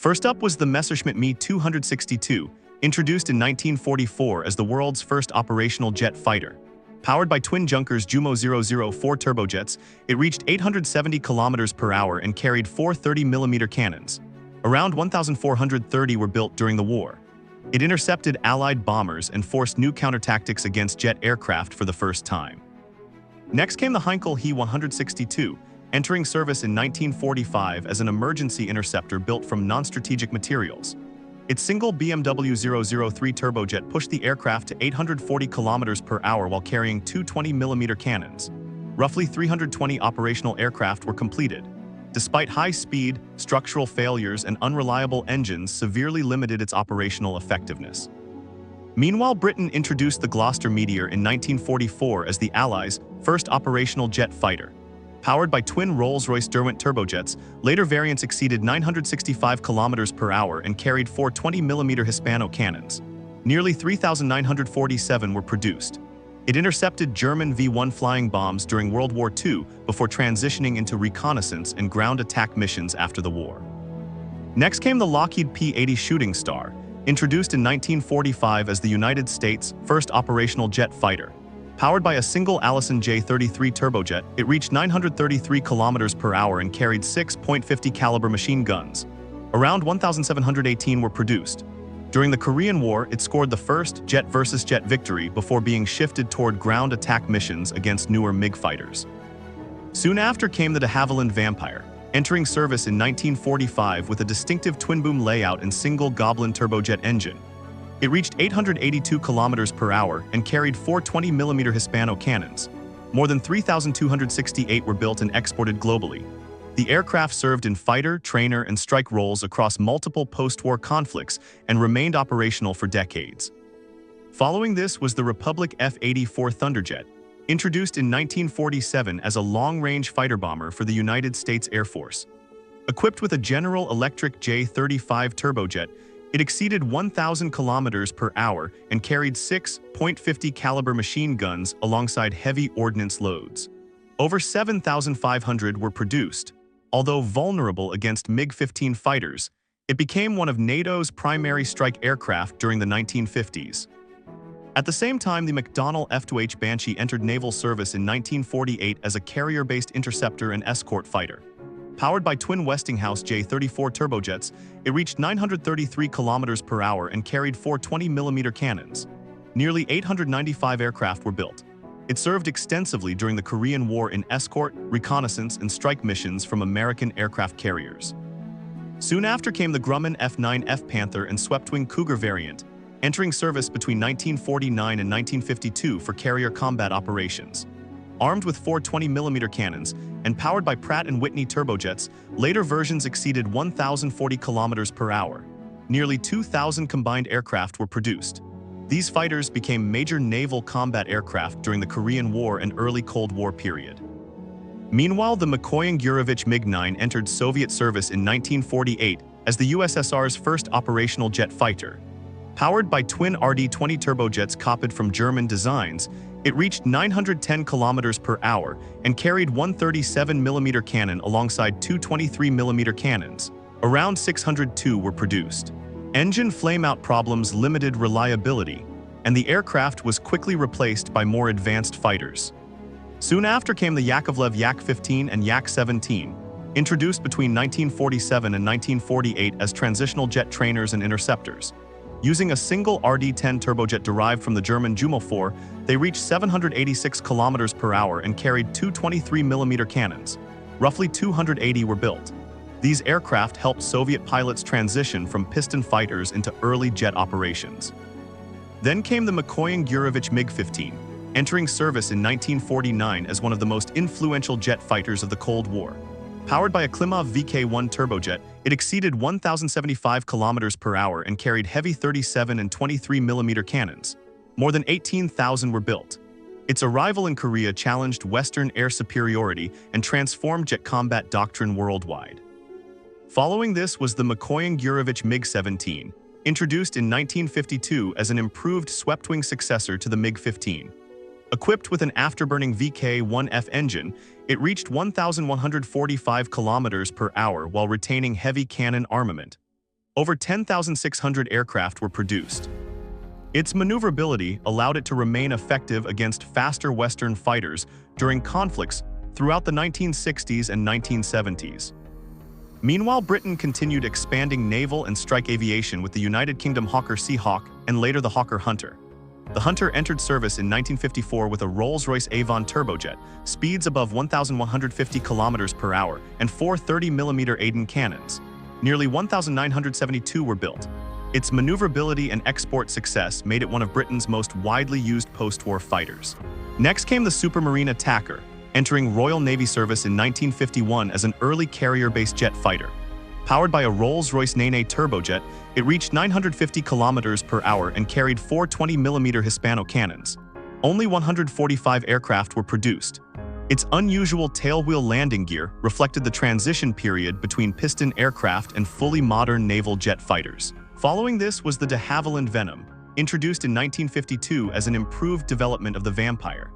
First up was the Messerschmitt Me-262, introduced in 1944 as the world's first operational jet fighter. Powered by twin Junkers Jumo 004 turbojets, it reached 870 kilometers per hour and carried four 30mm cannons. Around 1,430 were built during the war. It intercepted Allied bombers and forced new counterattacks against jet aircraft for the first time. Next came the Heinkel He-162, entering service in 1945 as an emergency interceptor built from non-strategic materials. Its single BMW 003 turbojet pushed the aircraft to 840 kilometers per hour while carrying two 20mm cannons. Roughly 320 operational aircraft were completed. Despite high speed, structural failures and unreliable engines severely limited its operational effectiveness. Meanwhile, Britain introduced the Gloster Meteor in 1944 as the Allies' first operational jet fighter. Powered by twin Rolls-Royce Derwent turbojets, later variants exceeded 965 kilometers per hour and carried four 20mm Hispano cannons. Nearly 3,947 were produced. It intercepted German V-1 flying bombs during World War II before transitioning into reconnaissance and ground attack missions after the war. Next came the Lockheed P-80 Shooting Star, introduced in 1945 as the United States' first operational jet fighter. Powered by a single Allison J-33 turbojet, it reached 933 kilometers per hour and carried six .50 caliber machine guns. Around 1,718 were produced. During the Korean War, it scored the first jet versus jet victory before being shifted toward ground attack missions against newer MiG fighters. Soon after came the de Havilland Vampire, entering service in 1945 with a distinctive twin-boom layout and single Goblin turbojet engine. It reached 882 kilometers per hour and carried four 20mm Hispano cannons. More than 3,268 were built and exported globally. The aircraft served in fighter, trainer, and strike roles across multiple post-war conflicts and remained operational for decades. Following this was the Republic F-84 Thunderjet, introduced in 1947 as a long-range fighter bomber for the United States Air Force. Equipped with a General Electric J-35 turbojet, it exceeded 1,000 kilometers per hour and carried six .50 caliber machine guns alongside heavy ordnance loads. Over 7,500 were produced. Although vulnerable against MiG-15 fighters, it became one of NATO's primary strike aircraft during the 1950s. At the same time, the McDonnell F-2H Banshee entered naval service in 1948 as a carrier-based interceptor and escort fighter. Powered by twin Westinghouse J-34 turbojets, it reached 933 kilometers per hour and carried four 20mm cannons. Nearly 895 aircraft were built. It served extensively during the Korean War in escort, reconnaissance, and strike missions from American aircraft carriers. Soon after came the Grumman F-9F Panther and swept-wing Cougar variant, entering service between 1949 and 1952 for carrier combat operations. Armed with four 20mm cannons and powered by Pratt & Whitney turbojets, later versions exceeded 1,040 kilometers per hour. Nearly 2,000 combined aircraft were produced. These fighters became major naval combat aircraft during the Korean War and early Cold War period. Meanwhile, the Mikoyan-Gurevich MiG-9 entered Soviet service in 1948 as the USSR's first operational jet fighter. Powered by twin RD-20 turbojets copied from German designs, it reached 910 kilometers per hour and carried one 37mm cannon alongside two 23mm cannons. Around 602 were produced. Engine flameout problems limited reliability, and the aircraft was quickly replaced by more advanced fighters. Soon after came the Yakovlev Yak-15 and Yak-17, introduced between 1947 and 1948 as transitional jet trainers and interceptors. Using a single RD-10 turbojet derived from the German Jumo 4, they reached 786 kilometers per hour and carried two 23mm cannons. Roughly 280 were built. These aircraft helped Soviet pilots transition from piston fighters into early jet operations. Then came the Mikoyan-Gurevich MiG-15, entering service in 1949 as one of the most influential jet fighters of the Cold War. Powered by a Klimov VK-1 turbojet, it exceeded 1,075 kilometers per hour and carried heavy 37 and 23mm cannons. More than 18,000 were built. Its arrival in Korea challenged Western air superiority and transformed jet combat doctrine worldwide. Following this was the Mikoyan-Gurevich MiG-17, introduced in 1952 as an improved swept-wing successor to the MiG-15. Equipped with an afterburning VK-1F engine, it reached 1,145 kilometers per hour while retaining heavy cannon armament. Over 10,600 aircraft were produced. Its maneuverability allowed it to remain effective against faster Western fighters during conflicts throughout the 1960s and 1970s. Meanwhile, Britain continued expanding naval and strike aviation with the United Kingdom Hawker Seahawk and later the Hawker Hunter. The Hunter entered service in 1954 with a Rolls-Royce Avon turbojet, speeds above 1,150 km per hour, and four 30mm Aden cannons. Nearly 1,972 were built. Its maneuverability and export success made it one of Britain's most widely used post-war fighters. Next came the Supermarine Attacker, entering Royal Navy service in 1951 as an early carrier-based jet fighter. Powered by a Rolls-Royce Nene turbojet, it reached 950 km per hour and carried four 20mm Hispano cannons. Only 145 aircraft were produced. Its unusual tailwheel landing gear reflected the transition period between piston aircraft and fully modern naval jet fighters. Following this was the de Havilland Venom, introduced in 1952 as an improved development of the Vampire.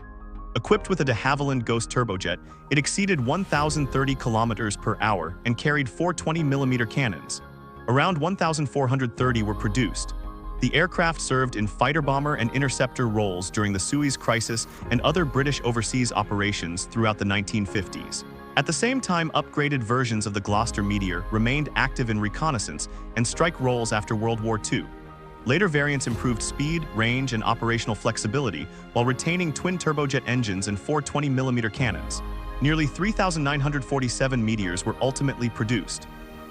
Equipped with a de Havilland Ghost turbojet, it exceeded 1,030 km per hour and carried four 20mm cannons. Around 1,430 were produced. The aircraft served in fighter bomber and interceptor roles during the Suez Crisis and other British overseas operations throughout the 1950s. At the same time, upgraded versions of the Gloster Meteor remained active in reconnaissance and strike roles after World War II. Later variants improved speed, range, and operational flexibility while retaining twin turbojet engines and four 20mm cannons. Nearly 3,947 Meteors were ultimately produced.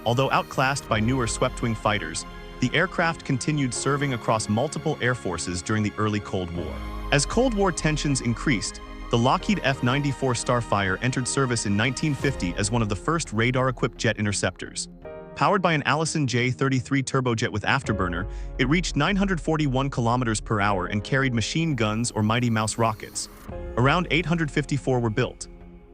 Although outclassed by newer swept-wing fighters, the aircraft continued serving across multiple air forces during the early Cold War. As Cold War tensions increased, the Lockheed F-94 Starfire entered service in 1950 as one of the first radar-equipped jet interceptors. Powered by an Allison J-33 turbojet with afterburner, it reached 941 km per hour and carried machine guns or Mighty Mouse rockets. Around 854 were built.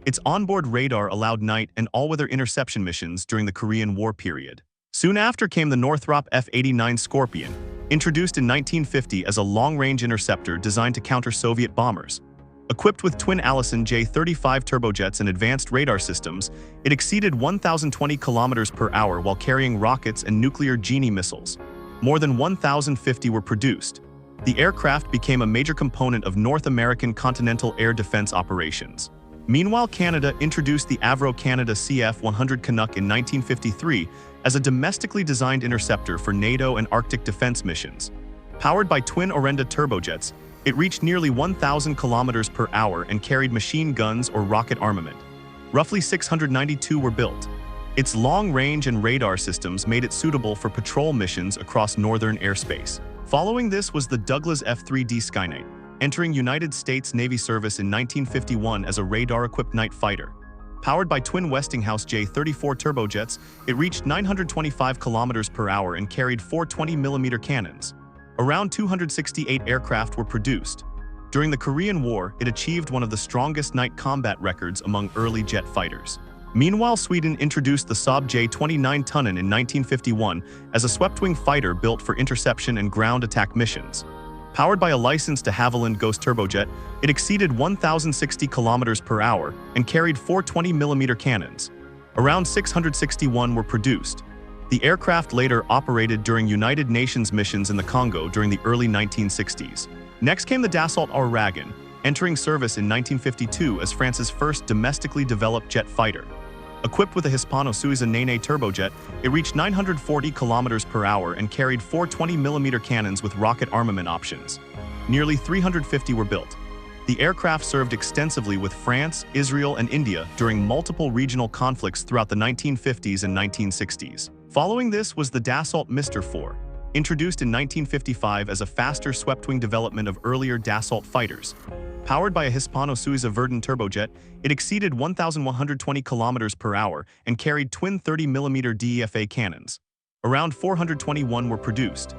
Its onboard radar allowed night and all-weather interception missions during the Korean War period. Soon after came the Northrop F-89 Scorpion, introduced in 1950 as a long-range interceptor designed to counter Soviet bombers. Equipped with twin Allison J-35 turbojets and advanced radar systems, it exceeded 1,020 km per hour while carrying rockets and nuclear Genie missiles. More than 1,050 were produced. The aircraft became a major component of North American continental air defense operations. Meanwhile, Canada introduced the Avro Canada CF-100 Canuck in 1953 as a domestically designed interceptor for NATO and Arctic defense missions. Powered by twin Orenda turbojets, it reached nearly 1,000 km per hour and carried machine guns or rocket armament. Roughly 692 were built. Its long range and radar systems made it suitable for patrol missions across northern airspace. Following this was the Douglas F-3D Skyknight, entering United States Navy service in 1951 as a radar-equipped night fighter. Powered by twin Westinghouse J-34 turbojets, it reached 925 km per hour and carried four 20mm cannons. Around 268 aircraft were produced. During the Korean War, it achieved one of the strongest night combat records among early jet fighters. Meanwhile, Sweden introduced the Saab J-29 Tunnan in 1951 as a swept-wing fighter built for interception and ground attack missions. Powered by a licensed de Havilland Ghost turbojet, it exceeded 1,060 km per hour and carried four 20mm cannons. Around 661 were produced. The aircraft later operated during United Nations missions in the Congo during the early 1960s. Next came the Dassault Ouragan, entering service in 1952 as France's first domestically developed jet fighter. Equipped with a Hispano-Suiza Nene turbojet, it reached 940 km per hour and carried four 20mm cannons with rocket armament options. Nearly 350 were built. The aircraft served extensively with France, Israel, and India during multiple regional conflicts throughout the 1950s and 1960s. Following this was the Dassault Mystère 4, introduced in 1955 as a faster swept-wing development of earlier Dassault fighters. Powered by a Hispano-Suiza Verdun turbojet, it exceeded 1,120 km per hour and carried twin 30mm DEFA cannons. Around 421 were produced.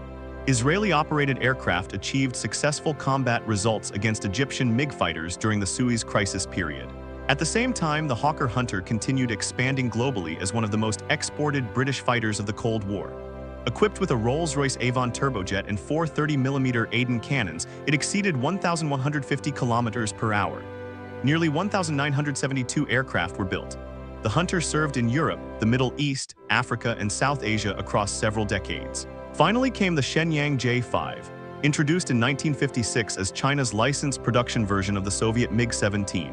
Israeli-operated aircraft achieved successful combat results against Egyptian MiG fighters during the Suez Crisis period. At the same time, the Hawker Hunter continued expanding globally as one of the most exported British fighters of the Cold War. Equipped with a Rolls-Royce Avon turbojet and four 30mm Aden cannons, it exceeded 1,150 km per hour. Nearly 1,972 aircraft were built. The Hunter served in Europe, the Middle East, Africa, and South Asia across several decades. Finally came the Shenyang J-5, introduced in 1956 as China's licensed production version of the Soviet MiG-17.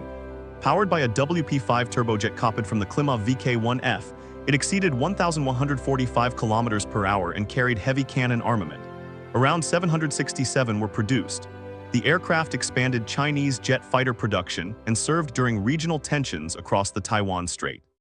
Powered by a WP-5 turbojet copied from the Klimov VK-1F, it exceeded 1,145 kilometers per hour and carried heavy cannon armament. Around 767 were produced. The aircraft expanded Chinese jet fighter production and served during regional tensions across the Taiwan Strait.